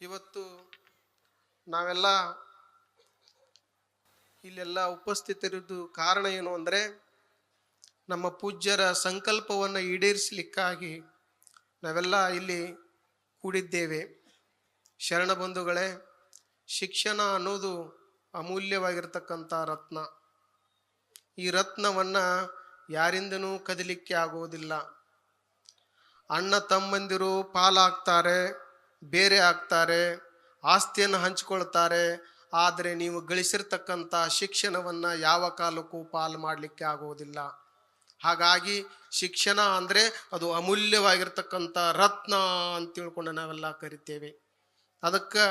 ಇವತ್ತು ನಾವೆಲ್ಲ ಇಲ್ಲೆಲ್ಲ ಉಪಸ್ಥಿತರಿದ್ದು ಕಾರಣ ಏನು ಅಂದರೆ ನಮ್ಮ ಪೂಜ್ಯರ ಸಂಕಲ್ಪವನ್ನು ಈಡೇರಿಸಲಿಕ್ಕಾಗಿ ನಾವೆಲ್ಲ ಇಲ್ಲಿ ಕೂಡಿದ್ದೇವೆ. ಶರಣ ಬಂಧುಗಳೇ, ಶಿಕ್ಷಣ ಅನ್ನೋದು ಅಮೂಲ್ಯವಾಗಿರ್ತಕ್ಕಂಥ ರತ್ನ. ಈ ರತ್ನವನ್ನು ಯಾರಿಂದನೂ ಕದಿಲಿಕ್ಕೆ ಆಗುವುದಿಲ್ಲ. ಅಣ್ಣ ತಮ್ಮಂದಿರು ಪಾಲಾಗ್ತಾರೆ, ಬೇರೆ ಆಗ್ತಾರೆ, ಆಸ್ತಿಯನ್ನು ಹಂಚಿಕೊಳ್ತಾರೆ. ಆದರೆ ನೀವು ಗಳಿಸಿರ್ತಕ್ಕಂಥ ಶಿಕ್ಷಣವನ್ನು ಯಾವ ಕಾಲಕ್ಕೂ ಪಾಲು ಮಾಡಲಿಕ್ಕೆ ಆಗುವುದಿಲ್ಲ. ಹಾಗಾಗಿ ಶಿಕ್ಷಣ ಅಂದರೆ ಅದು ಅಮೂಲ್ಯವಾಗಿರ್ತಕ್ಕಂಥ ರತ್ನ ಅಂತ ತಿಳ್ಕೊಂಡು ನಾವೆಲ್ಲ ಕರಿತೇವೆ. ಅದಕ್ಕೆ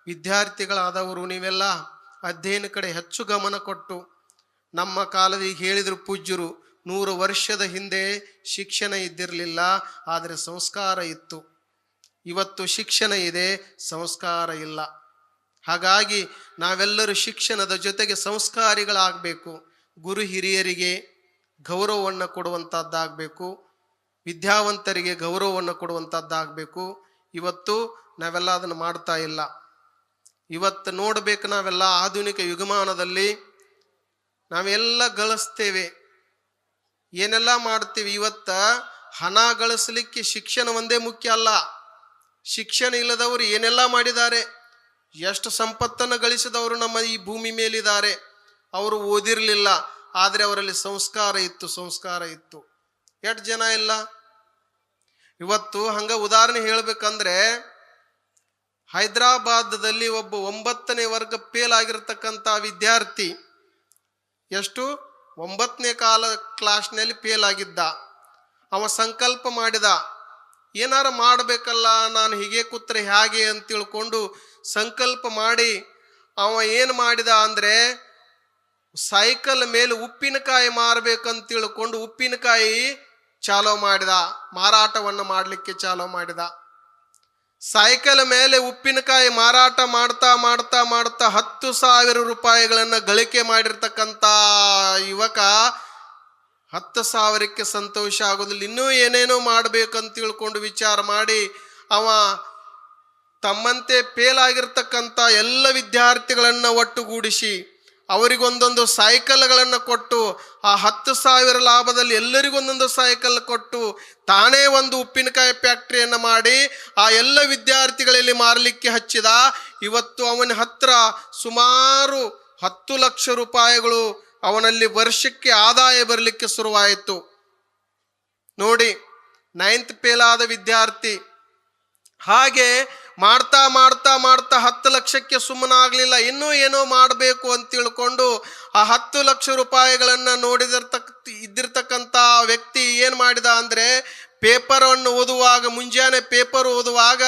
ವಿದ್ಯಾರ್ಥಿಗಳಾದವರು ನೀವೆಲ್ಲ ಅಧ್ಯಯನ ಕಡೆ ಹೆಚ್ಚು ಗಮನ ಕೊಟ್ಟು, ನಮ್ಮ ಕಾಲದಲ್ಲಿ ಹೇಳಿದ್ರು ಪೂಜ್ಯರು, 100 ವರ್ಷದ ಹಿಂದೆ ಶಿಕ್ಷಣ ಇದ್ದಿರಲಿಲ್ಲ, ಆದರೆ ಸಂಸ್ಕಾರ ಇತ್ತು. ಇವತ್ತು ಶಿಕ್ಷಣ ಇದೆ, ಸಂಸ್ಕಾರ ಇಲ್ಲ. ಹಾಗಾಗಿ ನಾವೆಲ್ಲರೂ ಶಿಕ್ಷಣದ ಜೊತೆಗೆ ಸಂಸ್ಕಾರಿಗಳಾಗಬೇಕು. ಗುರು ಹಿರಿಯರಿಗೆ ಗೌರವವನ್ನು ಕೊಡುವಂಥದ್ದಾಗಬೇಕು, ವಿದ್ಯಾವಂತರಿಗೆ ಗೌರವವನ್ನು ಕೊಡುವಂಥದ್ದಾಗಬೇಕು. ಇವತ್ತು ನಾವೆಲ್ಲ ಅದನ್ನು ಮಾಡ್ತಾ ಇಲ್ಲ. ಇವತ್ತು ನೋಡಬೇಕು, ನಾವೆಲ್ಲ ಆಧುನಿಕ ಯುಗಮಾನದಲ್ಲಿ ನಾವೆಲ್ಲ ಗಳಿಸ್ತೇವೆ, ಏನೆಲ್ಲ ಮಾಡ್ತೀವಿ. ಇವತ್ತ ಹಣ ಗಳಿಸಲಿಕ್ಕೆ ಶಿಕ್ಷಣ ಒಂದೇ ಮುಖ್ಯ ಅಲ್ಲ. ಶಿಕ್ಷಣ ಇಲ್ಲದವರು ಏನೆಲ್ಲ ಮಾಡಿದ್ದಾರೆ, ಎಷ್ಟು ಸಂಪತ್ತನ್ನು ಗಳಿಸಿದವರು ನಮ್ಮ ಈ ಭೂಮಿ ಮೇಲಿದ್ದಾರೆ. ಅವರು ಓದಿರಲಿಲ್ಲ, ಆದರೆ ಅವರಲ್ಲಿ ಸಂಸ್ಕಾರ ಇತ್ತು. ಎಷ್ಟು ಜನ ಇಲ್ಲ. ಇವತ್ತು ಹಂಗ ಉದಾಹರಣೆ ಹೇಳ್ಬೇಕಂದ್ರೆ, ಹೈದರಾಬಾದಲ್ಲಿ ಒಬ್ಬ 9ನೇ ವರ್ಗ ಫೇಲ್ ಆಗಿರ್ತಕ್ಕಂಥ ವಿದ್ಯಾರ್ಥಿ, ಎಷ್ಟು 9ನೇ ಕ್ಲಾಸ್ನಲ್ಲಿ ಫೇಲ್ ಆಗಿದ್ದ. ಅವ ಸಂಕಲ್ಪ ಮಾಡಿದ, ಏನಾರ ಮಾಡಬೇಕಲ್ಲ, ನಾನು ಹೀಗೆ ಕೂತ್ರೆ ಹೇಗೆ ಅಂತ ತಿಳ್ಕೊಂಡು ಸಂಕಲ್ಪ ಮಾಡಿ ಅವ ಏನು ಮಾಡಿದ ಅಂದರೆ, ಸೈಕಲ್ ಮೇಲೆ ಉಪ್ಪಿನಕಾಯಿ ಮಾರಬೇಕಂತ ತಿಳ್ಕೊಂಡು ಉಪ್ಪಿನಕಾಯಿ ಚಾಲೋ ಮಾಡಿದ, ಮಾರಾಟವನ್ನು ಮಾಡಲಿಕ್ಕೆ ಚಾಲೋ ಮಾಡಿದ. ಸೈಕಲ್ ಮೇಲೆ ಉಪ್ಪಿನಕಾಯಿ ಮಾರಾಟ ಮಾಡ್ತಾ 10,000 ರೂಪಾಯಿಗಳನ್ನು ಗಳಿಕೆ ಮಾಡಿರ್ತಕ್ಕಂಥ ಯುವಕ 10,000ಕ್ಕೆ ಸಂತೋಷ ಆಗೋದಿಲ್ಲ. ಇನ್ನೂ ಏನೇನೋ ಮಾಡಬೇಕಂತ ತಿಳ್ಕೊಂಡು ವಿಚಾರ ಮಾಡಿ ಅವ ತಮ್ಮಂತೆ ಫೇಲ್ ಆಗಿರ್ತಕ್ಕಂಥ ಎಲ್ಲ ವಿದ್ಯಾರ್ಥಿಗಳನ್ನು ಒಟ್ಟುಗೂಡಿಸಿ ಅವರಿಗೊಂದೊಂದು ಸೈಕಲ್ಗಳನ್ನು ಕೊಟ್ಟು, ಆ 10,000 ಲಾಭದಲ್ಲಿ ಎಲ್ಲರಿಗೊಂದೊಂದು ಸೈಕಲ್ ಕೊಟ್ಟು ತಾನೇ ಒಂದು ಉಪ್ಪಿನಕಾಯಿ ಫ್ಯಾಕ್ಟ್ರಿಯನ್ನು ಮಾಡಿ ಆ ಎಲ್ಲ ವಿದ್ಯಾರ್ಥಿಗಳಲ್ಲಿ ಮಾರಲಿಕ್ಕೆ ಹಚ್ಚಿದ. ಇವತ್ತು ಅವನ ಹತ್ರ ಸುಮಾರು 10 ಲಕ್ಷ ರೂಪಾಯಿಗಳು ಅವನಲ್ಲಿ ವರ್ಷಕ್ಕೆ ಆದಾಯ ಬರಲಿಕ್ಕೆ ಶುರುವಾಯಿತು. ನೋಡಿ, 9th ಫೇಲ್ ಆದ ವಿದ್ಯಾರ್ಥಿ ಹಾಗೆ ಮಾಡ್ತಾ 10 ಲಕ್ಷಕ್ಕೆ ಸುಮ್ಮನಾಗಲಿಲ್ಲ, ಇನ್ನೂ ಏನೋ ಮಾಡಬೇಕು ಅಂತ ತಿಳ್ಕೊಂಡು ಆ 10 ಲಕ್ಷ ರೂಪಾಯಿಗಳನ್ನು ಇದ್ದಿರ್ತಕ್ಕಂಥ ವ್ಯಕ್ತಿ ಏನು ಮಾಡಿದ ಅಂದರೆ, ಪೇಪರನ್ನು ಓದುವಾಗ, ಮುಂಜಾನೆ ಪೇಪರ್ ಓದುವಾಗ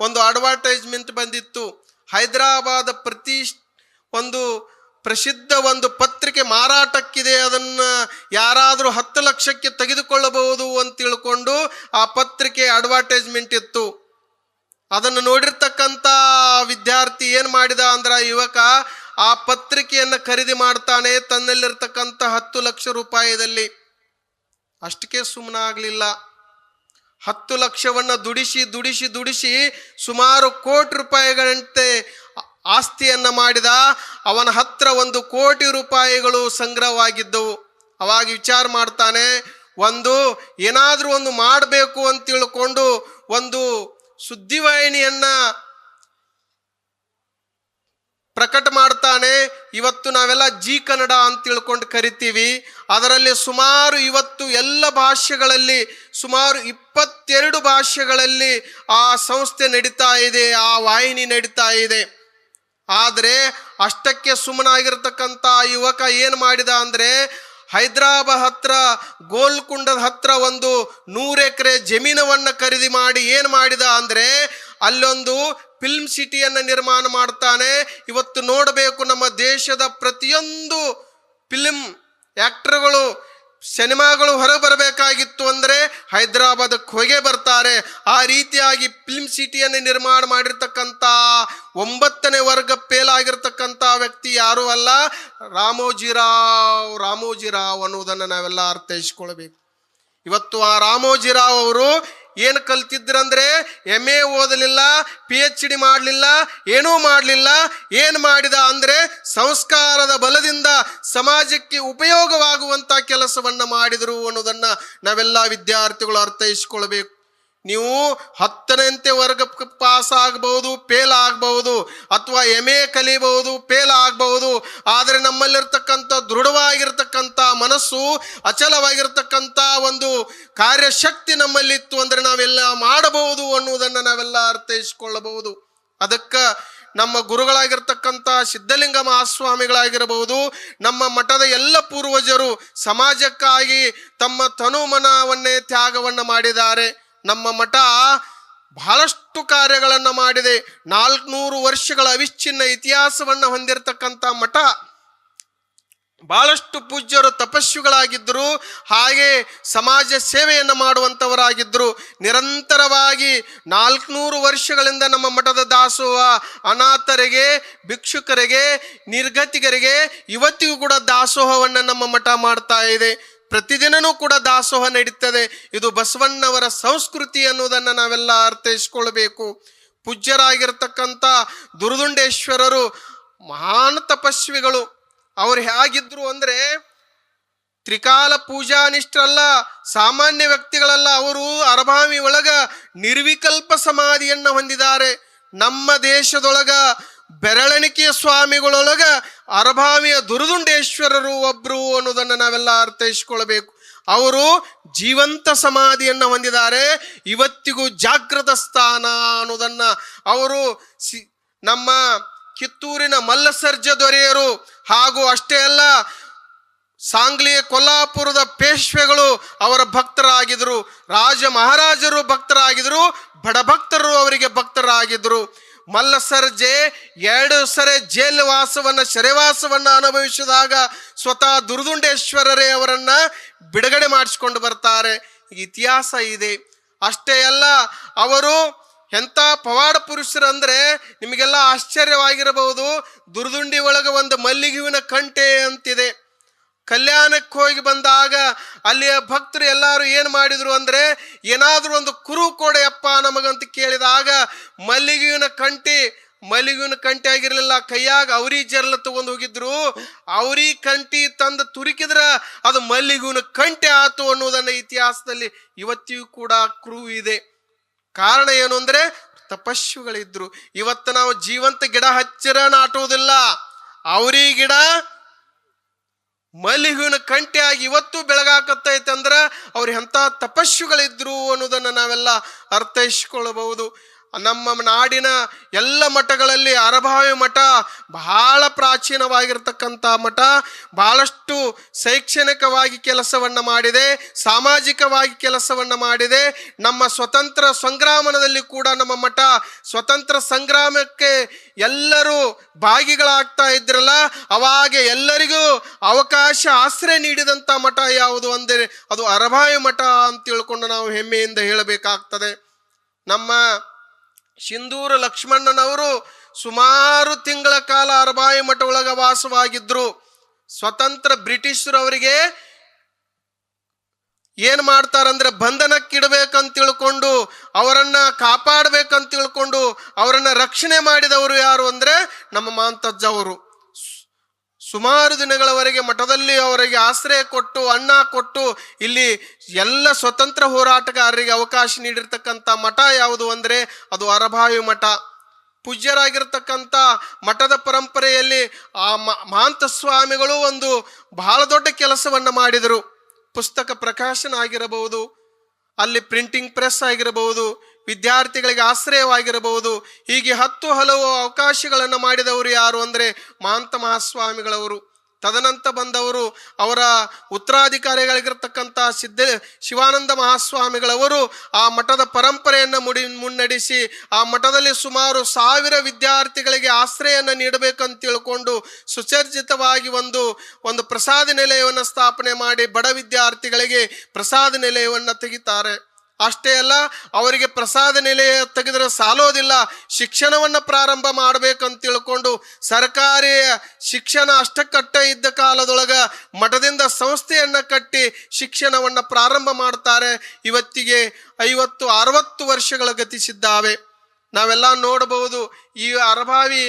ಒಂದು ಅಡ್ವರ್ಟೈಸ್ಮೆಂಟ್ ಬಂದಿತ್ತು. ಹೈದರಾಬಾದ್ ಪ್ರಸಿದ್ಧ ಒಂದು ಪತ್ರಿಕೆ ಮಾರಾಟಕ್ಕಿದೆ, ಅದನ್ನು ಯಾರಾದರೂ 10 ಲಕ್ಷಕ್ಕೆ ತೆಗೆದುಕೊಳ್ಳಬಹುದು ಅಂತ ತಿಳ್ಕೊಂಡು ಆ ಪತ್ರಿಕೆ ಅಡ್ವರ್ಟೈಸ್ಮೆಂಟ್ ಇತ್ತು. ಅದನ್ನು ನೋಡಿರ್ತಕ್ಕಂಥ ವಿದ್ಯಾರ್ಥಿ ಏನು ಮಾಡಿದ ಅಂದ್ರೆ, ಯುವಕ ಆ ಪತ್ರಿಕೆಯನ್ನು ಖರೀದಿ ಮಾಡ್ತಾನೆ ತನ್ನಲ್ಲಿರ್ತಕ್ಕಂಥ 10 ಲಕ್ಷ ರೂಪಾಯಿದಲ್ಲಿ. ಅಷ್ಟಕ್ಕೆ ಸುಮ್ಮನಾಗಲಿಲ್ಲ, 10 ಲಕ್ಷವನ್ನು ದುಡಿಸಿ ಸುಮಾರು ಕೋಟಿ ರೂಪಾಯಿಗಳಂತೆ ಆಸ್ತಿಯನ್ನು ಮಾಡಿದ. ಅವನ ಹತ್ರ 1 ಕೋಟಿ ರೂಪಾಯಿಗಳು ಸಂಗ್ರಹವಾಗಿದ್ದವು. ಅವಾಗ ವಿಚಾರ ಮಾಡ್ತಾನೆ, ಏನಾದರೂ ಒಂದು ಮಾಡಬೇಕು ಅಂತ ತಿಳ್ಕೊಂಡು ಒಂದು ಸುದ್ದಿವಾಹಿನಿಯನ್ನ ಪ್ರಕಟ ಮಾಡ್ತಾನೆ. ಇವತ್ತು ನಾವೆಲ್ಲ ಜಿ ಕನ್ನಡ ಅಂತ ತಿಳ್ಕೊಂಡು ಕರಿತೀವಿ. ಅದರಲ್ಲಿ ಸುಮಾರು ಇವತ್ತು ಎಲ್ಲ ಭಾಷೆಗಳಲ್ಲಿ ಸುಮಾರು 22 ಭಾಷೆಗಳಲ್ಲಿ ಆ ಸಂಸ್ಥೆ ನಡೀತಾ ಇದೆ, ಆ ವಾಹಿನಿ ನಡೀತಾ ಇದೆ. ಆದರೆ ಅಷ್ಟಕ್ಕೆ ಸುಮ್ಮನಾಗಿರ್ತಕ್ಕಂಥ ಯುವಕ ಏನು ಮಾಡಿದ ಅಂದರೆ, ಹೈದರಾಬಾದ್ ಹತ್ರ ಗೋಲ್ಕುಂಡದ ಹತ್ರ 100 ಎಕರೆ ಜಮೀನವನ್ನು ಖರೀದಿ ಮಾಡಿ ಏನು ಮಾಡಿದ ಅಂದರೆ, ಅಲ್ಲೊಂದು ಫಿಲ್ಮ್ ಸಿಟಿಯನ್ನು ನಿರ್ಮಾಣ ಮಾಡ್ತಾನೆ. ಇವತ್ತು ನೋಡಬೇಕು, ನಮ್ಮ ದೇಶದ ಪ್ರತಿಯೊಂದು ಫಿಲ್ಮ್ ಆ್ಯಕ್ಟರ್ಗಳು ಸಿನಿಮಾಗಳು ಹೊರಬರಬೇಕಾಗಿತ್ತು ಅಂದರೆ ಹೈದರಾಬಾದಕ್ಕೆ ಹೋಗೇ ಬರ್ತಾರೆ. ಆ ರೀತಿಯಾಗಿ ಫಿಲ್ಮ್ ಸಿಟಿಯನ್ನು ನಿರ್ಮಾಣ ಮಾಡಿರ್ತಕ್ಕಂಥ 9ನೇ ವರ್ಗ ಫೇಲ್ ಆಗಿರ್ತಕ್ಕಂಥ ವ್ಯಕ್ತಿ ಯಾರೂ ಅಲ್ಲ, ರಾಮೋಜಿರಾವ್ ಅನ್ನುವುದನ್ನು ನಾವೆಲ್ಲ ಅರ್ಥೈಸಿಕೊಳ್ಬೇಕು. ಇವತ್ತು ಆ ರಾಮೋಜಿರಾವ್ ಅವರು ಏನು ಕಲ್ತಿದ್ರಂದ್ರೆ MA ಓದಲಿಲ್ಲ, PhD ಮಾಡಲಿಲ್ಲ, ಏನೂ ಮಾಡಲಿಲ್ಲ. ಏನು ಮಾಡಿದ ಅಂದರೆ ಸಂಸ್ಕಾರದ ಬಲದಿಂದ ಸಮಾಜಕ್ಕೆ ಉಪಯೋಗವಾಗುವಂಥ ಕೆಲಸವನ್ನು ಮಾಡಿದರು ಅನ್ನೋದನ್ನು ನಾವೆಲ್ಲ ವಿದ್ಯಾರ್ಥಿಗಳು ಅರ್ಥೈಸಿಕೊಳ್ಬೇಕು. ನೀವು 10ನೇ ವರ್ಗ ಪಾಸ್ ಆಗಬಹುದು, ಫೇಲ್ ಆಗಬಹುದು, ಅಥವಾ MA ಕಲಿಬಹುದು, ಫೇಲ್ ಆಗಬಹುದು. ಆದರೆ ನಮ್ಮಲ್ಲಿರ್ತಕ್ಕಂಥ ದೃಢವಾಗಿರ್ತಕ್ಕಂಥ ಮನಸ್ಸು, ಅಚಲವಾಗಿರ್ತಕ್ಕಂಥ ಒಂದು ಕಾರ್ಯಶಕ್ತಿ ನಮ್ಮಲ್ಲಿತ್ತು ಅಂದರೆ ನಾವೆಲ್ಲ ಮಾಡಬಹುದು ಅನ್ನುವುದನ್ನು ನಾವೆಲ್ಲ ಅರ್ಥೈಸಿಕೊಳ್ಳಬಹುದು. ಅದಕ್ಕೆ ನಮ್ಮ ಗುರುಗಳಾಗಿರ್ತಕ್ಕಂಥ ಸಿದ್ಧಲಿಂಗ ಮಹಾಸ್ವಾಮಿಗಳಾಗಿರಬಹುದು, ನಮ್ಮ ಮಠದ ಎಲ್ಲ ಪೂರ್ವಜರು ಸಮಾಜಕ್ಕಾಗಿ ತಮ್ಮ ತನುಮನವನ್ನೇ ತ್ಯಾಗವನ್ನು ಮಾಡಿದ್ದಾರೆ. ನಮ್ಮ ಮಠ ಬಹಳಷ್ಟು ಕಾರ್ಯಗಳನ್ನು ಮಾಡಿದೆ. 400 ವರ್ಷಗಳ ಅವಿಚ್ಛಿನ್ನ ಇತಿಹಾಸವನ್ನು ಹೊಂದಿರತಕ್ಕಂಥ ಮಠ. ಬಹಳಷ್ಟು ಪೂಜ್ಯರು ತಪಸ್ವಿಗಳಾಗಿದ್ದರು, ಹಾಗೆ ಸಮಾಜ ಸೇವೆಯನ್ನು ಮಾಡುವಂಥವರಾಗಿದ್ದರು. ನಿರಂತರವಾಗಿ 400 ವರ್ಷಗಳಿಂದ ನಮ್ಮ ಮಠದ ದಾಸೋಹ ಅನಾಥರಿಗೆ, ಭಿಕ್ಷುಕರಿಗೆ, ನಿರ್ಗತಿಕರಿಗೆ ಇವತ್ತಿಗೂ ಕೂಡ ದಾಸೋಹವನ್ನು ನಮ್ಮ ಮಠ ಮಾಡ್ತಾ ಇದೆ. ಪ್ರತಿದಿನನೂ ಕೂಡ ದಾಸೋಹ ನಡೀತದೆ. ಇದು ಬಸವಣ್ಣವರ ಸಂಸ್ಕೃತಿ ಅನ್ನೋದನ್ನು ನಾವೆಲ್ಲ ಅರ್ಥೈಸ್ಕೊಳ್ಬೇಕು. ಪೂಜ್ಯರಾಗಿರ್ತಕ್ಕಂಥ ದುರುದುಂಡೇಶ್ವರರು ಮಹಾನ್ ತಪಸ್ವಿಗಳು. ಅವ್ರು ಹೇಗಿದ್ರು ಅಂದರೆ ತ್ರಿಕಾಲ ಪೂಜಾನಿಷ್ಠರಲ್ಲ, ಸಾಮಾನ್ಯ ವ್ಯಕ್ತಿಗಳಲ್ಲ. ಅವರು ಅರಭಾವಿ ಒಳಗ ನಿರ್ವಿಕಲ್ಪ ಸಮಾಧಿಯನ್ನು ಹೊಂದಿದ್ದಾರೆ. ನಮ್ಮ ದೇಶದೊಳಗ ಬೆರಳೆಣಿಕೆಯ ಸ್ವಾಮಿಗಳೊಳಗ ಅರಭಾವಿಯ ದುರುದುಂಡೇಶ್ವರರು ಒಬ್ರು ಅನ್ನೋದನ್ನು ನಾವೆಲ್ಲ ಅರ್ಥೈಸ್ಕೊಳ್ಬೇಕು. ಅವರು ಜೀವಂತ ಸಮಾಧಿಯನ್ನು ಹೊಂದಿದ್ದಾರೆ. ಇವತ್ತಿಗೂ ಜಾಗೃತ ಸ್ಥಾನ ಅನ್ನೋದನ್ನು ಅವರು ನಮ್ಮ ಕಿತ್ತೂರಿನ ಮಲ್ಲಸರ್ಜ ದೊರೆಯರು ಹಾಗೂ ಅಷ್ಟೇ ಅಲ್ಲ ಸಾಂಗ್ಲಿ ಕೊಲ್ಲಾಪುರದ ಪೇಶ್ವೆಗಳು ಅವರ ಭಕ್ತರಾಗಿದ್ದರು. ರಾಜ ಮಹಾರಾಜರು ಭಕ್ತರಾಗಿದ್ದರು, ಬಡಭಕ್ತರು ಅವರಿಗೆ ಭಕ್ತರಾಗಿದ್ದರು. ಮಲ್ಲಸರ್ಜೆ 2 ಸರಿ ಜೈಲು ವಾಸವನ್ನು, ಸೆರೆವಾಸವನ್ನು ಅನುಭವಿಸಿದಾಗ ಸ್ವತಃ ದುರುದುಂಡೇಶ್ವರರೇ ಅವರನ್ನು ಬಿಡುಗಡೆ ಮಾಡಿಸಿಕೊಂಡು ಬರ್ತಾರೆ. ಇತಿಹಾಸ ಇದೆ. ಅಷ್ಟೇ ಅಲ್ಲ, ಅವರು ಎಂಥ ಪವಾಡ ಪುರುಷರು ಅಂದರೆ ನಿಮಗೆಲ್ಲ ಆಶ್ಚರ್ಯವಾಗಿರಬಹುದು. ದುರ್ದುಂಡಿ ಒಳಗೆ ಒಂದು ಮಲ್ಲಿಗೆವಿನ ಕಂಟೆ ಅಂತಿದೆ. ಕಲ್ಯಾಣಕ್ಕೆ ಹೋಗಿ ಬಂದಾಗ ಅಲ್ಲಿಯ ಭಕ್ತರು ಎಲ್ಲರೂ ಏನು ಮಾಡಿದ್ರು ಅಂದರೆ, ಏನಾದರೂ ಒಂದು ಕುರು ಕೊಡೆಯಪ್ಪ ನಮಗಂತ ಕೇಳಿದಾಗ ಮಲ್ಲಿಗೆವಿನ ಕಂಟಿ ಆಗಿರಲಿಲ್ಲ, ಕೈಯಾಗ ಅವರಿ ಜರ್ಲ ತಗೊಂಡು ಹೋಗಿದ್ರು. ಅವರಿ ಕಂಟಿ ತಂದು ತುರುಕಿದ್ರೆ ಅದು ಮಲ್ಲಿಗೆವಿನ ಕಂಟೆ ಆತು ಅನ್ನೋದನ್ನು ಇತಿಹಾಸದಲ್ಲಿ ಇವತ್ತಿಗೂ ಕೂಡ ಕುರು ಇದೆ. ಕಾರಣ ಏನು ಅಂದರೆ ತಪಸ್ವಿಗಳಿದ್ರು. ಇವತ್ತು ನಾವು ಜೀವಂತ ಗಿಡ ಹಚ್ಚಿರ ನಾಟುವುದಿಲ್ಲ, ಅವರಿ ಗಿಡ ಮಲ್ಲಿಗೆವಿನ ಕಂಟಿಯಾಗಿ ಇವತ್ತು ಬೆಳಗಾಕತ್ತೈತೆ ಅಂದ್ರೆ ಅವ್ರು ಎಂಥ ತಪಸ್ವಿಗಳಿದ್ರು ಅನ್ನೋದನ್ನು ನಾವೆಲ್ಲ ಅರ್ಥೈಸಿಕೊಳ್ಳಬಹುದು. ನಮ್ಮ ನಾಡಿನ ಎಲ್ಲ ಮಠಗಳಲ್ಲಿ ಅರಭಾವಿ ಮಠ ಬಹಳ ಪ್ರಾಚೀನವಾಗಿರ್ತಕ್ಕಂಥ ಮಠ. ಬಹಳಷ್ಟು ಶೈಕ್ಷಣಿಕವಾಗಿ ಕೆಲಸವನ್ನು ಮಾಡಿದೆ, ಸಾಮಾಜಿಕವಾಗಿ ಕೆಲಸವನ್ನು ಮಾಡಿದೆ. ನಮ್ಮ ಸ್ವತಂತ್ರ ಸಂಗ್ರಾಮದಲ್ಲಿ ಕೂಡ ನಮ್ಮ ಮಠ ಸ್ವತಂತ್ರ ಸಂಗ್ರಾಮಕ್ಕೆ ಎಲ್ಲರೂ ಭಾಗಿಗಳಾಗ್ತಾ ಇದ್ರಲ್ಲ, ಅವಾಗ ಎಲ್ಲರಿಗೂ ಅವಕಾಶ, ಆಶ್ರಯ ನೀಡಿದಂಥ ಮಠ ಯಾವುದು ಅಂದರೆ ಅದು ಅರಭಾವಿ ಮಠ ಅಂತ ತಿಳ್ಕೊಂಡು ನಾವು ಹೆಮ್ಮೆಯಿಂದ ಹೇಳಬೇಕಾಗ್ತದೆ. ನಮ್ಮ ಸಿಂಧೂರು ಲಕ್ಷ್ಮಣ್ಣನವರು ಸುಮಾರು ತಿಂಗಳ ಕಾಲ ಅರಭಾವಿ ಮಠ ಒಳಗ ವಾಸವಾಗಿದ್ರು. ಸ್ವತಂತ್ರ ಬ್ರಿಟಿಷರು ಅವರಿಗೆ ಏನು ಮಾಡ್ತಾರಂದ್ರೆ ಬಂಧನಕ್ಕಿಡಬೇಕಂತ ತಿಳ್ಕೊಂಡು, ಅವರನ್ನ ಕಾಪಾಡಬೇಕಂತ ತಿಳ್ಕೊಂಡು ಅವರನ್ನ ರಕ್ಷಣೆ ಮಾಡಿದವರು ಯಾರು ಅಂದರೆ ನಮ್ಮ ಮಾಂತಜ್ಜ ಅವರು. ಸುಮಾರು ದಿನಗಳವರೆಗೆ ಮಠದಲ್ಲಿ ಅವರಿಗೆ ಆಶ್ರಯ ಕೊಟ್ಟು, ಅನ್ನ ಕೊಟ್ಟು, ಇಲ್ಲಿ ಎಲ್ಲ ಸ್ವತಂತ್ರ ಹೋರಾಟಗಾರರಿಗೆ ಅವಕಾಶ ನೀಡಿರ್ತಕ್ಕಂಥ ಮಠ ಯಾವುದು ಅಂದರೆ ಅದು ಅರಭಾವಿ ಮಠ. ಪೂಜ್ಯರಾಗಿರ್ತಕ್ಕಂಥ ಮಠದ ಪರಂಪರೆಯಲ್ಲಿ ಆ ಮಹಾಂತ ಸ್ವಾಮಿಗಳು ಒಂದು ಬಹಳ ದೊಡ್ಡ ಕೆಲಸವನ್ನು ಮಾಡಿದರು. ಪುಸ್ತಕ ಪ್ರಕಾಶನ ಆಗಿರಬಹುದು, ಅಲ್ಲಿ ಪ್ರಿಂಟಿಂಗ್ ಪ್ರೆಸ್ ಆಗಿರಬಹುದು, ವಿದ್ಯಾರ್ಥಿಗಳಿಗೆ ಆಶ್ರಯವಾಗಿರಬಹುದು. ಹೀಗೆ 10 ಹಲವು ಅವಕಾಶಗಳನ್ನು ಮಾಡಿದವರು ಯಾರು ಅಂದರೆ ಮಹಾಂತ ಮಹಾಸ್ವಾಮಿಗಳವರು. ತದನಂತರ ಬಂದವರು ಅವರ ಉತ್ತರಾಧಿಕಾರಿಗಳಿಗಿರ್ತಕ್ಕಂಥ ಶಿವಾನಂದ ಮಹಾಸ್ವಾಮಿಗಳವರು ಆ ಮಠದ ಪರಂಪರೆಯನ್ನು ಮುನ್ನಡೆಸಿ ಆ ಮಠದಲ್ಲಿ ಸುಮಾರು 1000 ವಿದ್ಯಾರ್ಥಿಗಳಿಗೆ ಆಶ್ರಯವನ್ನು ನೀಡಬೇಕಂತ ತಿಳ್ಕೊಂಡು ಸುಸರ್ಜಿತವಾಗಿ ಒಂದು ಪ್ರಸಾದ ನಿಲಯವನ್ನು ಸ್ಥಾಪನೆ ಮಾಡಿ ಬಡ ವಿದ್ಯಾರ್ಥಿಗಳಿಗೆ ಪ್ರಸಾದ ನಿಲಯವನ್ನು ತೆಗಿತಾರೆ. ಅಷ್ಟೇ ಅಲ್ಲ, ಅವರಿಗೆ ಪ್ರಸಾದ ನಿಲಯ ತೆಗೆದರೆ ಸಾಲೋದಿಲ್ಲ, ಶಿಕ್ಷಣವನ್ನು ಪ್ರಾರಂಭ ಮಾಡಬೇಕಂತ ತಿಳ್ಕೊಂಡು ಸರ್ಕಾರಿ ಶಿಕ್ಷಣ ಅಷ್ಟಕ್ಕಟ್ಟ ಇದ್ದ ಕಾಲದೊಳಗ ಮಠದಿಂದ ಸಂಸ್ಥೆಯನ್ನು ಕಟ್ಟಿ ಶಿಕ್ಷಣವನ್ನು ಪ್ರಾರಂಭ ಮಾಡ್ತಾರೆ. ಇವತ್ತಿಗೆ 50-60 ವರ್ಷಗಳ ಗತಿಸಿದ್ದಾವೆ. ನಾವೆಲ್ಲ ನೋಡಬಹುದು. ಈ ಅರಭಾವಿ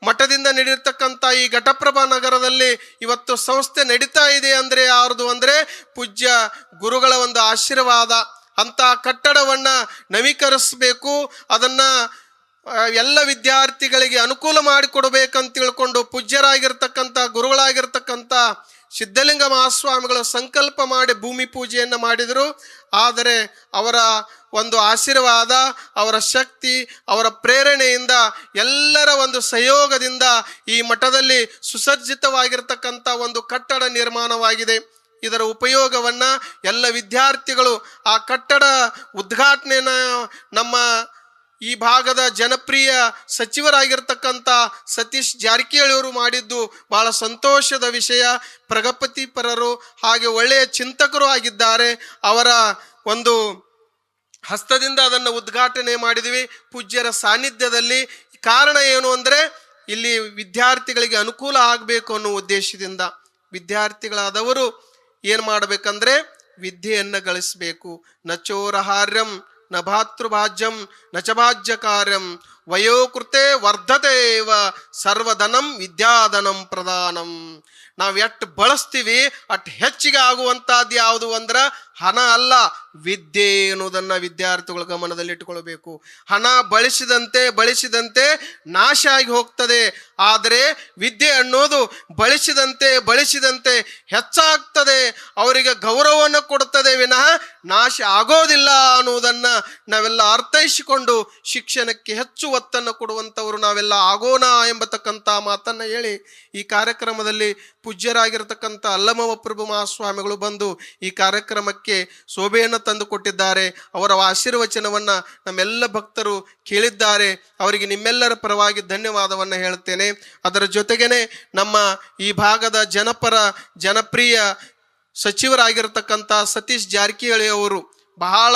ಮಠದಿಂದ ನಡೆಯತಕ್ಕಂಥ ಈ ಘಟಪ್ರಭಾ ನಗರದಲ್ಲಿ ಇವತ್ತು ಸಂಸ್ಥೆ ನಡೀತಾ ಇದೆ ಅಂದರೆ ಯಾರ್ದು ಅಂದರೆ ಪೂಜ್ಯ ಗುರುಗಳ ಒಂದು ಆಶೀರ್ವಾದ. ಅಂತ ಕಟ್ಟಡವನ್ನು ನವೀಕರಿಸಬೇಕು, ಅದನ್ನು ಎಲ್ಲ ವಿದ್ಯಾರ್ಥಿಗಳಿಗೆ ಅನುಕೂಲ ಮಾಡಿಕೊಡ್ಬೇಕಂತ ತಿಳ್ಕೊಂಡು ಪೂಜ್ಯರಾಗಿರ್ತಕ್ಕಂಥ ಗುರುಗಳಾಗಿರ್ತಕ್ಕಂಥ ಸಿದ್ಧಲಿಂಗ ಮಹಾಸ್ವಾಮಿಗಳು ಸಂಕಲ್ಪ ಮಾಡಿ ಭೂಮಿ ಪೂಜೆಯನ್ನು ಮಾಡಿದರು. ಆದರೆ ಅವರ ಒಂದು ಆಶೀರ್ವಾದ, ಅವರ ಶಕ್ತಿ, ಅವರ ಪ್ರೇರಣೆಯಿಂದ, ಎಲ್ಲರ ಒಂದು ಸಹಯೋಗದಿಂದ ಈ ಮಠದಲ್ಲಿ ಸುಸಜ್ಜಿತವಾಗಿರ್ತಕ್ಕಂಥ ಒಂದು ಕಟ್ಟಡ ನಿರ್ಮಾಣವಾಗಿದೆ. ಇದರ ಉಪಯೋಗವನ್ನು ಎಲ್ಲ ವಿದ್ಯಾರ್ಥಿಗಳು, ಆ ಕಟ್ಟಡ ಉದ್ಘಾಟನೆಯನ್ನು ನಮ್ಮ ಈ ಭಾಗದ ಜನಪ್ರಿಯ ಸಚಿವರಾಗಿರ್ತಕ್ಕಂಥ ಸತೀಶ್ ಜಾರಕಿಹೊಳಿ ಅವರು ಮಾಡಿದ್ದು ಬಹಳ ಸಂತೋಷದ ವಿಷಯ. ಪ್ರಗತಿಪರರು ಹಾಗೆ ಒಳ್ಳೆಯ ಚಿಂತಕರು ಆಗಿದ್ದಾರೆ. ಅವರ ಒಂದು ಹಸ್ತದಿಂದ ಅದನ್ನು ಉದ್ಘಾಟನೆ ಮಾಡಿದ್ವಿ ಪೂಜ್ಯರ ಸಾನ್ನಿಧ್ಯದಲ್ಲಿ. ಕಾರಣ ಏನು ಅಂದರೆ ಇಲ್ಲಿ ವಿದ್ಯಾರ್ಥಿಗಳಿಗೆ ಅನುಕೂಲ ಆಗಬೇಕು ಅನ್ನೋ ಉದ್ದೇಶದಿಂದ ವಿದ್ಯಾರ್ಥಿಗಳಾದವರು ಏನು ಮಾಡಬೇಕಂದ್ರೆ ವಿದ್ಯೆಯನ್ನು ಗಳಿಸಬೇಕು. ನಚೋರಹಾರ್ಯಂ ನ ಭಾತೃಭಾಜ್ಯಂ ನ ಚ ಭಾಜ್ಯಕಾರ್ಯಂ ವಯೋಕೃತೆ ವರ್ಧತೇವ ಸರ್ವಧನಂ ವಿದ್ಯಾಧನಂ ಪ್ರಧಾನಂ. ನಾವು ಎಷ್ಟು ಬಳಸ್ತೀವಿ ಅಷ್ಟು ಹೆಚ್ಚಿಗೆ ಆಗುವಂಥದ್ದು ಯಾವುದು ಅಂದ್ರೆ ಹಣ ಅಲ್ಲ, ವಿದ್ಯೆ ಎನ್ನುವುದನ್ನು ವಿದ್ಯಾರ್ಥಿಗಳ ಗಮನದಲ್ಲಿಟ್ಟುಕೊಳ್ಬೇಕು. ಹಣ ಬಳಸಿದಂತೆ ನಾಶ ಆಗಿ ಹೋಗ್ತದೆ. ಆದರೆ ವಿದ್ಯೆ ಅನ್ನೋದು ಬಳಸಿದಂತೆ ಹೆಚ್ಚಾಗ್ತದೆ, ಅವರಿಗೆ ಗೌರವವನ್ನು ಕೊಡುತ್ತದೆ ವಿನಃ ನಾಶ ಆಗೋದಿಲ್ಲ ಅನ್ನುವುದನ್ನು ನಾವೆಲ್ಲ ಅರ್ಥೈಸಿಕೊಂಡು ಶಿಕ್ಷಣಕ್ಕೆ ಹೆಚ್ಚು ಒತ್ತನ್ನು ಕೊಡುವಂಥವರು ನಾವೆಲ್ಲ ಆಗೋಣ ಎಂಬತಕ್ಕಂಥ ಮಾತನ್ನು ಹೇಳಿ ಈ ಕಾರ್ಯಕ್ರಮದಲ್ಲಿ ಪೂಜ್ಯರಾಗಿರ್ತಕ್ಕಂಥ ಅಲ್ಲಮವ ಪ್ರಭು ಮಹಾಸ್ವಾಮಿಗಳು ಬಂದು ಈ ಕಾರ್ಯಕ್ರಮಕ್ಕೆ ಶೋಭೆಯನ್ನು ತಂದು ಕೊಟ್ಟಿದ್ದಾರೆ. ಅವರ ಆಶೀರ್ವಚನವನ್ನು ನಮ್ಮೆಲ್ಲ ಭಕ್ತರು ಕೇಳಿದ್ದಾರೆ. ಅವರಿಗೆ ನಿಮ್ಮೆಲ್ಲರ ಪರವಾಗಿ ಧನ್ಯವಾದವನ್ನು ಹೇಳುತ್ತೇನೆ. ಅದರ ಜೊತೆಗೇನೆ ನಮ್ಮ ಈ ಭಾಗದ ಜನಪ್ರಿಯ ಸಚಿವರಾಗಿರ್ತಕ್ಕಂಥ ಸತೀಶ್ ಜಾರಕಿಹೊಳಿ ಅವರು ಬಹಳ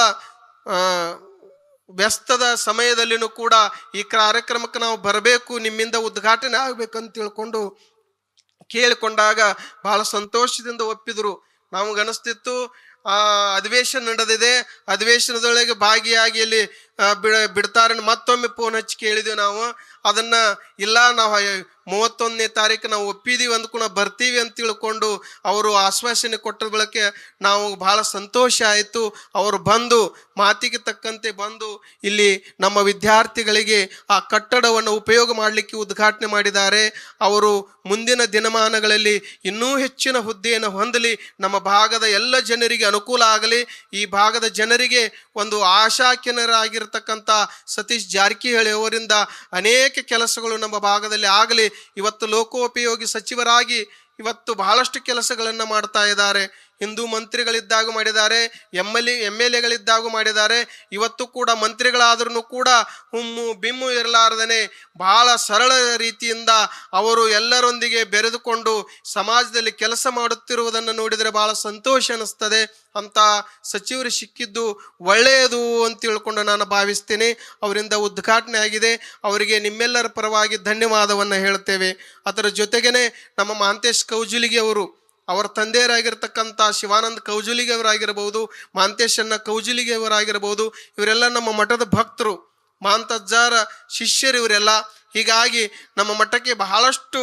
ವ್ಯಸ್ತದ ಸಮಯದಲ್ಲಿನೂ ಕೂಡ ಈ ಕಾರ್ಯಕ್ರಮಕ್ಕೆ ನಾವು ಬರಬೇಕು, ನಿಮ್ಮಿಂದ ಉದ್ಘಾಟನೆ ಆಗಬೇಕಂತ ತಿಳ್ಕೊಂಡು ಕೇಳಿಕೊಂಡಾಗ ಬಹಳ ಸಂತೋಷದಿಂದ ಒಪ್ಪಿದರು. ನಮಗನಿಸ್ತಿತ್ತು ಅಧಿವೇಶನ ನಡೆದಿದೆ, ಅಧಿವೇಶನದೊಳಗೆ ಭಾಗಿಯಾಗಿ ಇಲ್ಲಿ ಬಿಡ್ತಾರೆ. ಮತ್ತೊಮ್ಮೆ ಫೋನ್ ಹಚ್ಚಿ ಕೇಳಿದೆವು ನಾವು. ಅದನ್ನು ಇಲ್ಲ, ನಾವು 31ನೇ ತಾರೀಕು ನಾವು ಒಪ್ಪಿದ್ದೀವಿ ಅಂದ್ಕೊಂಡು ಬರ್ತೀವಿ ಅಂತ ತಿಳ್ಕೊಂಡು ಅವರು ಆಶ್ವಾಸನೆ ಕೊಟ್ಟ ಬಳಕೆ ನಾವು ಬಹಳ ಸಂತೋಷ ಆಯಿತು. ಅವರು ಬಂದು ಮಾತಿಗೆ ತಕ್ಕಂತೆ ಬಂದು ಇಲ್ಲಿ ನಮ್ಮ ವಿದ್ಯಾರ್ಥಿಗಳಿಗೆ ಆ ಕಟ್ಟಡವನ್ನು ಉಪಯೋಗ ಮಾಡಲಿಕ್ಕೆ ಉದ್ಘಾಟನೆ ಮಾಡಿದ್ದಾರೆ. ಅವರು ಮುಂದಿನ ದಿನಮಾನಗಳಲ್ಲಿ ಇನ್ನೂ ಹೆಚ್ಚಿನ ಹುದ್ದೆಯನ್ನು ಹೊಂದಲಿ, ನಮ್ಮ ಭಾಗದ ಎಲ್ಲ ಜನರಿಗೆ ಅನುಕೂಲ ಆಗಲಿ. ಈ ಭಾಗದ ಜನರಿಗೆ ಒಂದು ಆಶಾಕಿರಣರಾಗಿರ್ತಕ್ಕಂಥ ಸತೀಶ್ ಜಾರಕಿಹೊಳಿ ಅವರಿಂದ ಅನೇಕ ಕೆಲಸಗಳು ನಮ್ಮ ಭಾಗದಲ್ಲಿ ಆಗಲಿ. ಇವತ್ತು ಲೋಕೋಪಯೋಗಿ ಸಚಿವರಾಗಿ ಇವತ್ತು ಬಹಳಷ್ಟು ಕೆಲಸಗಳನ್ನು ಮಾಡ್ತಾ ಇದ್ದಾರೆ. ಹಿಂದೂ ಮಂತ್ರಿಗಳಿದ್ದಾಗ ಮಾಡಿದ್ದಾರೆ, MLA ಮಾಡಿದ್ದಾರೆ. ಇವತ್ತು ಕೂಡ ಮಂತ್ರಿಗಳಾದ್ರೂ ಕೂಡ ಹುಮ್ಮು ಬಿಮ್ಮು ಇರಲಾರ್ದನೆ ಬಹಳ ಸರಳ ರೀತಿಯಿಂದ ಅವರು ಎಲ್ಲರೊಂದಿಗೆ ಬೆರೆದುಕೊಂಡು ಸಮಾಜದಲ್ಲಿ ಕೆಲಸ ಮಾಡುತ್ತಿರುವುದನ್ನು ನೋಡಿದರೆ ಬಹಳ ಸಂತೋಷ ಅನ್ನಿಸ್ತದೆ. ಅಂತ ಸಚಿವರು ಸಿಕ್ಕಿದ್ದು ಒಳ್ಳೆಯದು ಅಂತ ತಿಳ್ಕೊಂಡು ನಾನು ಭಾವಿಸ್ತೇನೆ. ಅವರಿಂದ ಉದ್ಘಾಟನೆ ಆಗಿದೆ. ಅವರಿಗೆ ನಿಮ್ಮೆಲ್ಲರ ಪರವಾಗಿ ಧನ್ಯವಾದವನ್ನು ಹೇಳ್ತೇವೆ. ಅದರ ಜೊತೆಗೇನೆ ನಮ್ಮ ಮಹಾಂತೇಶ್ ಕೌಜುಲಿಗೆ ಅವರು, ಅವರ ತಂದೆಯರಾಗಿರ್ತಕ್ಕಂಥ ಶಿವಾನಂದ ಕೌಜುಲಿಗೆ ಅವರಾಗಿರ್ಬೋದು, ಮಹಾಂತೇಶನ್ನ ಕೌಜುಲಿಗೆ ಅವರಾಗಿರ್ಬೋದು, ಇವರೆಲ್ಲ ನಮ್ಮ ಮಠದ ಭಕ್ತರು, ಮಹಾಂತಜ್ಜಾರ ಶಿಷ್ಯರು ಇವರೆಲ್ಲ. ಹೀಗಾಗಿ ನಮ್ಮ ಮಠಕ್ಕೆ ಬಹಳಷ್ಟು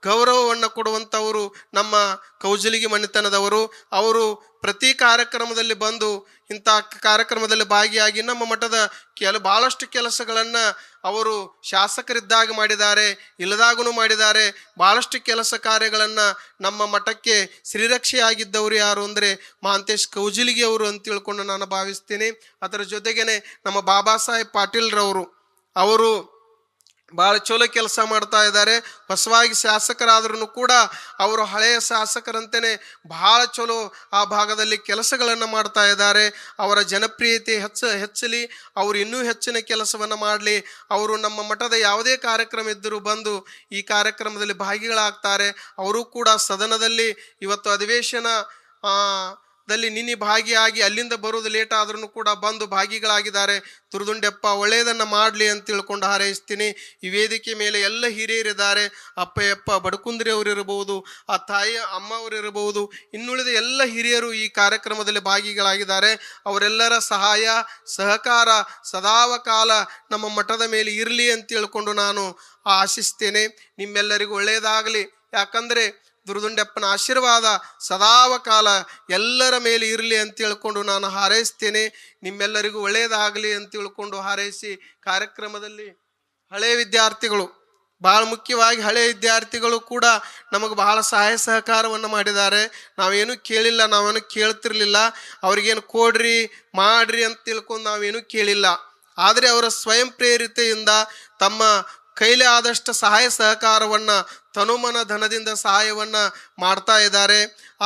ಗೌರವವನ್ನು ಕೊಡುವಂಥವರು ನಮ್ಮ ಕೌಜುಲಿಗೆ ಮನೆತನದವರು. ಅವರು ಪ್ರತಿ ಕಾರ್ಯಕ್ರಮದಲ್ಲಿ ಬಂದು ಇಂಥ ಕಾರ್ಯಕ್ರಮದಲ್ಲಿ ಭಾಗಿಯಾಗಿ ನಮ್ಮ ಮಠದ ಬಹಳಷ್ಟು ಕೆಲಸಗಳನ್ನು ಅವರು ಶಾಸಕರಿದ್ದಾಗ ಮಾಡಿದ್ದಾರೆ, ಇಲ್ಲದಾಗೂ ಮಾಡಿದ್ದಾರೆ. ಬಹಳಷ್ಟು ಕೆಲಸ ಕಾರ್ಯಗಳನ್ನು ನಮ್ಮ ಮಠಕ್ಕೆ ಶ್ರೀರಕ್ಷೆಯಾಗಿದ್ದವರು ಯಾರು ಅಂದರೆ ಮಹಾಂತೇಶ್ ಕೌಜುಲಿಗೆ ಅವರು ಅಂತ ತಿಳ್ಕೊಂಡು ನಾನು ಭಾವಿಸ್ತೀನಿ. ಅದರ ಜೊತೆಗೇನೆ ನಮ್ಮ ಬಾಬಾ ಸಾಹೇಬ್ ಪಾಟೀಲ್ರವರು, ಅವರು ಭಾಳ ಚಲೋ ಕೆಲಸ ಮಾಡ್ತಾ ಇದ್ದಾರೆ. ಹೊಸವಾಗಿ ಶಾಸಕರಾದ್ರೂ ಕೂಡ ಅವರು ಹಳೆಯ ಶಾಸಕರಂತೆಯೇ ಬಹಳ ಚಲೋ ಆ ಭಾಗದಲ್ಲಿ ಕೆಲಸಗಳನ್ನು ಮಾಡ್ತಾ ಇದ್ದಾರೆ. ಅವರ ಜನಪ್ರಿಯತೆ ಹೆಚ್ಚಲಿ, ಅವರು ಇನ್ನೂ ಹೆಚ್ಚಿನ ಕೆಲಸವನ್ನು ಮಾಡಲಿ. ಅವರು ನಮ್ಮ ಮಠದ ಯಾವುದೇ ಕಾರ್ಯಕ್ರಮ ಇದ್ದರೂ ಬಂದು ಈ ಕಾರ್ಯಕ್ರಮದಲ್ಲಿ ಭಾಗಿಗಳಾಗ್ತಾರೆ. ಅವರು ಕೂಡ ಸದನದಲ್ಲಿ ಇವತ್ತು ಅಧಿವೇಶನ ದಲ್ಲಿ ನಿನ್ನೆ ಭಾಗಿಯಾಗಿ ಅಲ್ಲಿಂದ ಬರೋದು ಲೇಟ್ ಆದ್ರೂ ಕೂಡ ಬಂದು ಭಾಗಿಗಳಾಗಿದ್ದಾರೆ. ತುರುದುಂಡೆಪ್ಪ ಒಳ್ಳೆಯದನ್ನು ಮಾಡಲಿ ಅಂತ ತಿಳ್ಕೊಂಡು ಹಾರೈಸ್ತೀನಿ. ಈ ವೇದಿಕೆ ಮೇಲೆ ಎಲ್ಲ ಹಿರಿಯರಿದ್ದಾರೆ. ಅಪ್ಪಯ್ಯಪ್ಪ ಬಡಕುಂದ್ರಿ ಅವರಿರಬಹುದು, ಆ ತಾಯಿ ಅಮ್ಮ ಅವರಿರಬಹುದು, ಇನ್ನುಳಿದ ಎಲ್ಲ ಹಿರಿಯರು ಈ ಕಾರ್ಯಕ್ರಮದಲ್ಲಿ ಭಾಗಿಗಳಾಗಿದ್ದಾರೆ. ಅವರೆಲ್ಲರ ಸಹಾಯ ಸಹಕಾರ ಸದಾವಕಾಲ ನಮ್ಮ ಮಠದ ಮೇಲೆ ಇರಲಿ ಅಂತ ತಿಳ್ಕೊಂಡು ನಾನು ಆಶಿಸ್ತೇನೆ. ನಿಮ್ಮೆಲ್ಲರಿಗೂ ಒಳ್ಳೆಯದಾಗಲಿ. ಯಾಕಂದರೆ ದುರುದುಂಡೆಪ್ಪನ ಆಶೀರ್ವಾದ ಸದಾವಕಾಲ ಎಲ್ಲರ ಮೇಲೆ ಇರಲಿ ಅಂತ ತಿಳ್ಕೊಂಡು ನಾನು ಹಾರೈಸ್ತೇನೆ. ನಿಮ್ಮೆಲ್ಲರಿಗೂ ಒಳ್ಳೆಯದಾಗಲಿ ಅಂತ ತಿಳ್ಕೊಂಡು ಹಾರೈಸಿ ಕಾರ್ಯಕ್ರಮದಲ್ಲಿ ಹಳೆಯ ವಿದ್ಯಾರ್ಥಿಗಳು, ಭಾಳ ಮುಖ್ಯವಾಗಿ ಹಳೆಯ ವಿದ್ಯಾರ್ಥಿಗಳು ಕೂಡ ನಮಗೆ ಬಹಳ ಸಹಾಯ ಸಹಕಾರವನ್ನು ಮಾಡಿದ್ದಾರೆ. ನಾವೇನು ಕೇಳಿಲ್ಲ, ನಾವೇನು ಕೇಳ್ತಿರ್ಲಿಲ್ಲ. ಅವ್ರಿಗೇನು ಕೊಡ್ರಿ ಮಾಡ್ರಿ ಅಂತ ತಿಳ್ಕೊಂಡು ನಾವೇನು ಕೇಳಿಲ್ಲ. ಆದರೆ ಅವರ ಸ್ವಯಂ ಪ್ರೇರಿತೆಯಿಂದ ತಮ್ಮ ಕೈಲಿ ಆದಷ್ಟು ಸಹಾಯ ಸಹಕಾರವನ್ನು ತನುಮನ ಧನದಿಂದ ಸಹಾಯವನ್ನು ಮಾಡ್ತಾ ಇದ್ದಾರೆ.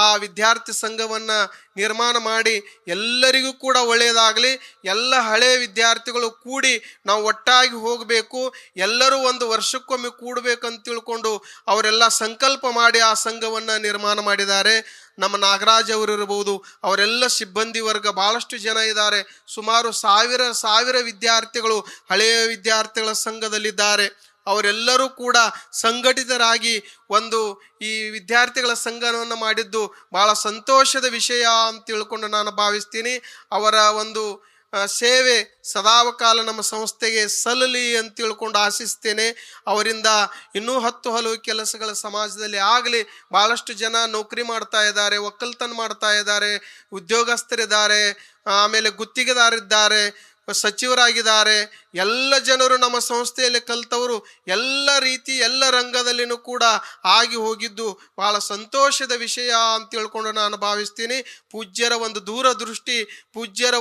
ಆ ವಿದ್ಯಾರ್ಥಿ ಸಂಘವನ್ನು ನಿರ್ಮಾಣ ಮಾಡಿ ಎಲ್ಲರಿಗೂ ಕೂಡ ಒಳ್ಳೆಯದಾಗಲಿ. ಎಲ್ಲ ಹಳೆಯ ವಿದ್ಯಾರ್ಥಿಗಳು ಕೂಡಿ ನಾವು ಒಟ್ಟಾಗಿ ಹೋಗಬೇಕು, ಎಲ್ಲರೂ ಒಂದು ವರ್ಷಕ್ಕೊಮ್ಮೆ ಕೂಡಬೇಕಂತ ತಿಳ್ಕೊಂಡು ಅವರೆಲ್ಲ ಸಂಕಲ್ಪ ಮಾಡಿ ಆ ಸಂಘವನ್ನು ನಿರ್ಮಾಣ ಮಾಡಿದ್ದಾರೆ. ನಮ್ಮ ನಾಗರಾಜ್ ಅವರಿರ್ಬೋದು, ಅವರೆಲ್ಲ ಸಿಬ್ಬಂದಿ ವರ್ಗ ಭಾಳಷ್ಟು ಜನ ಇದ್ದಾರೆ. ಸುಮಾರು ಸಾವಿರ ವಿದ್ಯಾರ್ಥಿಗಳು ಹಳೆಯ ವಿದ್ಯಾರ್ಥಿಗಳ ಸಂಘದಲ್ಲಿದ್ದಾರೆ. ಅವರೆಲ್ಲರೂ ಕೂಡ ಸಂಘಟಿತರಾಗಿ ಒಂದು ಈ ವಿದ್ಯಾರ್ಥಿಗಳ ಸಂಘವನ್ನು ಮಾಡಿದ್ದು ಭಾಳ ಸಂತೋಷದ ವಿಷಯ ಅಂತ ತಿಳ್ಕೊಂಡು ನಾನು ಭಾವಿಸ್ತೀನಿ. ಅವರ ಒಂದು ಸೇವೆ ಸದಾವಕಾಲ ನಮ್ಮ ಸಂಸ್ಥೆಗೆ ಸಲ್ಲಲಿ ಅಂತ ತಿಳ್ಕೊಂಡು ಆಶಿಸ್ತೇನೆ. ಅವರಿಂದ ಇನ್ನೂ 10 ಹಲವು ಕೆಲಸಗಳ ಸಮಾಜದಲ್ಲಿ ಆಗಲಿ. ಭಾಳಷ್ಟು ಜನ ನೌಕರಿ ಮಾಡ್ತಾ ಇದ್ದಾರೆ, ಒಕ್ಕಲ್ತನ ಮಾಡ್ತಾ ಇದ್ದಾರೆ, ಉದ್ಯೋಗಸ್ಥರಿದ್ದಾರೆ, ಆಮೇಲೆ ಗುತ್ತಿಗೆದಾರಿದ್ದಾರೆ, ಸಚಿವರಾಗಿದ್ದಾರೆ. ಎಲ್ಲ ಜನರು ನಮ್ಮ ಸಂಸ್ಥೆಯಲ್ಲಿ ಕಲಿತವರು ಎಲ್ಲ ರೀತಿ ಎಲ್ಲ ರಂಗದಲ್ಲಿನೂ ಕೂಡ ಆಗಿ ಹೋಗಿದ್ದು ಬಹಳ ಸಂತೋಷದ ವಿಷಯ ಅಂತ ತಿಳ್ಕೊಂಡು ನಾನು ಭಾವಿಸ್ತೀನಿ. ಪೂಜ್ಯರ ಒಂದು ದೂರದೃಷ್ಟಿ, ಪೂಜ್ಯರ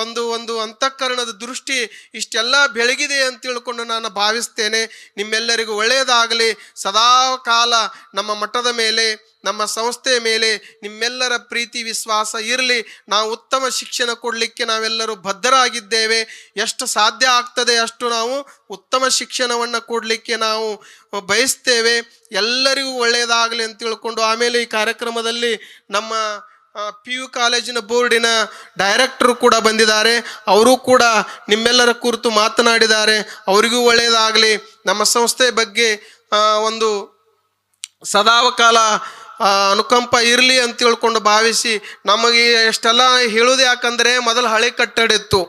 ಒಂದು ಅಂತಃಕರಣದ ದೃಷ್ಟಿ ಇಷ್ಟೆಲ್ಲ ಬೆಳಗಿದೆ ಅಂತ ತಿಳ್ಕೊಂಡು ನಾನು ಭಾವಿಸ್ತೇನೆ. ನಿಮ್ಮೆಲ್ಲರಿಗೂ ಒಳ್ಳೆಯದಾಗಲಿ. ಸದಾ ಕಾಲ ನಮ್ಮ ಮಠದ ಮೇಲೆ, ನಮ್ಮ ಸಂಸ್ಥೆಯ ಮೇಲೆ ನಿಮ್ಮೆಲ್ಲರ ಪ್ರೀತಿ ವಿಶ್ವಾಸ ಇರಲಿ. ನಾವು ಉತ್ತಮ ಶಿಕ್ಷಣ ಕೊಡಲಿಕ್ಕೆ ನಾವೆಲ್ಲರೂ ಬದ್ಧರಾಗಿದ್ದೇವೆ. ಎಷ್ಟು ಸಾಧ್ಯ ಆಗ್ತದೆ ಅಷ್ಟು ನಾವು ಉತ್ತಮ ಶಿಕ್ಷಣವನ್ನು ಕೊಡಲಿಕ್ಕೆ ನಾವು ಬಯಸ್ತೇವೆ. ಎಲ್ಲರಿಗೂ ಒಳ್ಳೆಯದಾಗಲಿ ಅಂತ ತಿಳ್ಕೊಂಡು ಆಮೇಲೆ ಈ ಕಾರ್ಯಕ್ರಮದಲ್ಲಿ ನಮ್ಮ PU ಕಾಲೇಜಿನ ಬೋರ್ಡಿನ ಡೈರೆಕ್ಟರು ಕೂಡ ಬಂದಿದ್ದಾರೆ. ಅವರು ಕೂಡ ನಿಮ್ಮೆಲ್ಲರ ಕುರಿತು ಮಾತನಾಡಿದ್ದಾರೆ. ಅವರಿಗೂ ಒಳ್ಳೆಯದಾಗಲಿ. ನಮ್ಮ ಸಂಸ್ಥೆ ಬಗ್ಗೆ ಒಂದು ಸದಾವಕಾಲ ಅನುಕಂಪ ಇರಲಿ ಅಂತ ತಿಳ್ಕೊಂಡು ಭಾವಿಸಿ ನಮಗೆ ಎಷ್ಟೆಲ್ಲ ಹೇಳೋದು ಯಾಕಂದರೆ ಮೊದಲು ಹಳೆ ಕಟ್ಟಡ ಇತ್ತು.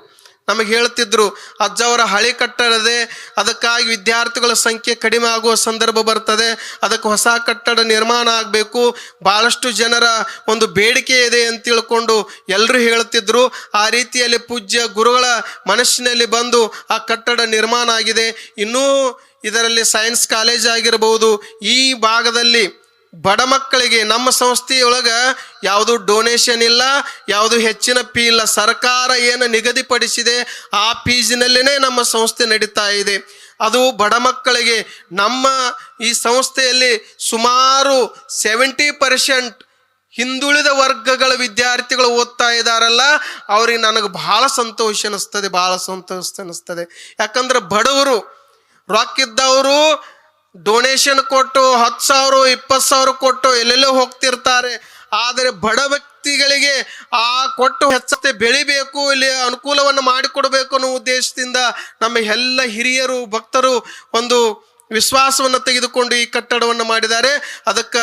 ನಮಗೆ ಹೇಳ್ತಿದ್ರು ಅಜ್ಜವರ ಹಳೆ ಕಟ್ಟಡದೆ, ಅದಕ್ಕಾಗಿ ವಿದ್ಯಾರ್ಥಿಗಳ ಸಂಖ್ಯೆ ಕಡಿಮೆ ಆಗುವ ಸಂದರ್ಭ ಬರ್ತದೆ, ಅದಕ್ಕೆ ಹೊಸ ಕಟ್ಟಡ ನಿರ್ಮಾಣ ಆಗಬೇಕು, ಭಾಳಷ್ಟು ಜನರ ಒಂದು ಬೇಡಿಕೆ ಇದೆ ಅಂತ ತಿಳ್ಕೊಂಡು ಎಲ್ಲರೂ ಹೇಳ್ತಿದ್ರು. ಆ ರೀತಿಯಲ್ಲಿ ಪೂಜ್ಯ ಗುರುಗಳ ಮನಸ್ಸಿನಲ್ಲಿ ಬಂದು ಆ ಕಟ್ಟಡ ನಿರ್ಮಾಣ ಆಗಿದೆ. ಇನ್ನೂ ಇದರಲ್ಲಿ ಸೈನ್ಸ್ ಕಾಲೇಜ್ ಆಗಿರಬಹುದು. ಈ ಭಾಗದಲ್ಲಿ ಬಡ ಮಕ್ಕಳಿಗೆ ನಮ್ಮ ಸಂಸ್ಥೆಯೊಳಗೆ ಯಾವುದು ಡೊನೇಷನ್ ಇಲ್ಲ, ಯಾವುದು ಹೆಚ್ಚಿನ ಫೀ ಇಲ್ಲ. ಸರ್ಕಾರ ಏನು ನಿಗದಿಪಡಿಸಿದೆ ಆ ಫೀಸಿನಲ್ಲೇ ನಮ್ಮ ಸಂಸ್ಥೆ ನಡೀತಾ ಇದೆ. ಅದು ಬಡ ಮಕ್ಕಳಿಗೆ ನಮ್ಮ ಈ ಸಂಸ್ಥೆಯಲ್ಲಿ ಸುಮಾರು 70% ಹಿಂದುಳಿದ ವರ್ಗಗಳ ವಿದ್ಯಾರ್ಥಿಗಳು ಓದ್ತಾ ಇದ್ದಾರಲ್ಲ, ಅವ್ರಿಗೆ ನನಗೆ ಭಾಳ ಸಂತೋಷ ಅನ್ನಿಸ್ತದೆ. ಯಾಕಂದ್ರೆ ಬಡವರು ರೊಕ್ಕಿದ್ದವರು ಡೊನೇಷನ್ ಕೊಟ್ಟು 10,000 20,000 ಕೊಟ್ಟು ಎಲ್ಲೆಲ್ಲೋ ಹೋಗ್ತಿರ್ತಾರೆ. ಆದರೆ ಬಡ ವ್ಯಕ್ತಿಗಳಿಗೆ ಆ ಕೊಟ್ಟು ಹೆಚ್ಚತೆ ಬೆಳಿಬೇಕು, ಇಲ್ಲಿ ಅನುಕೂಲವನ್ನು ಮಾಡಿಕೊಡ್ಬೇಕು ಅನ್ನೋ ಉದ್ದೇಶದಿಂದ ನಮ್ಮ ಎಲ್ಲ ಹಿರಿಯರು ಭಕ್ತರು ಒಂದು ವಿಶ್ವಾಸವನ್ನು ತೆಗೆದುಕೊಂಡು ಈ ಕಟ್ಟಡವನ್ನು ಮಾಡಿದ್ದಾರೆ. ಅದಕ್ಕೆ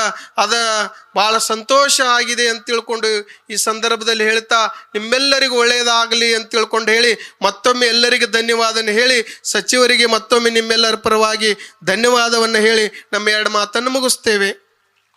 ಭಾಳ ಸಂತೋಷ ಆಗಿದೆ ಅಂತ ತಿಳ್ಕೊಂಡು ಈ ಸಂದರ್ಭದಲ್ಲಿ ಹೇಳ್ತಾ ನಿಮ್ಮೆಲ್ಲರಿಗೂ ಒಳ್ಳೆಯದಾಗಲಿ ಅಂತ ತಿಳ್ಕೊಂಡು ಹೇಳಿ ಮತ್ತೊಮ್ಮೆ ಎಲ್ಲರಿಗೆ ಧನ್ಯವಾದವನ್ನು ಹೇಳಿ, ಸಚಿವರಿಗೆ ಮತ್ತೊಮ್ಮೆ ನಿಮ್ಮೆಲ್ಲರ ಪರವಾಗಿ ಧನ್ಯವಾದವನ್ನು ಹೇಳಿ ನಮ್ಮ 2 ಮಾತನ್ನು ಮುಗಿಸ್ತೇವೆ.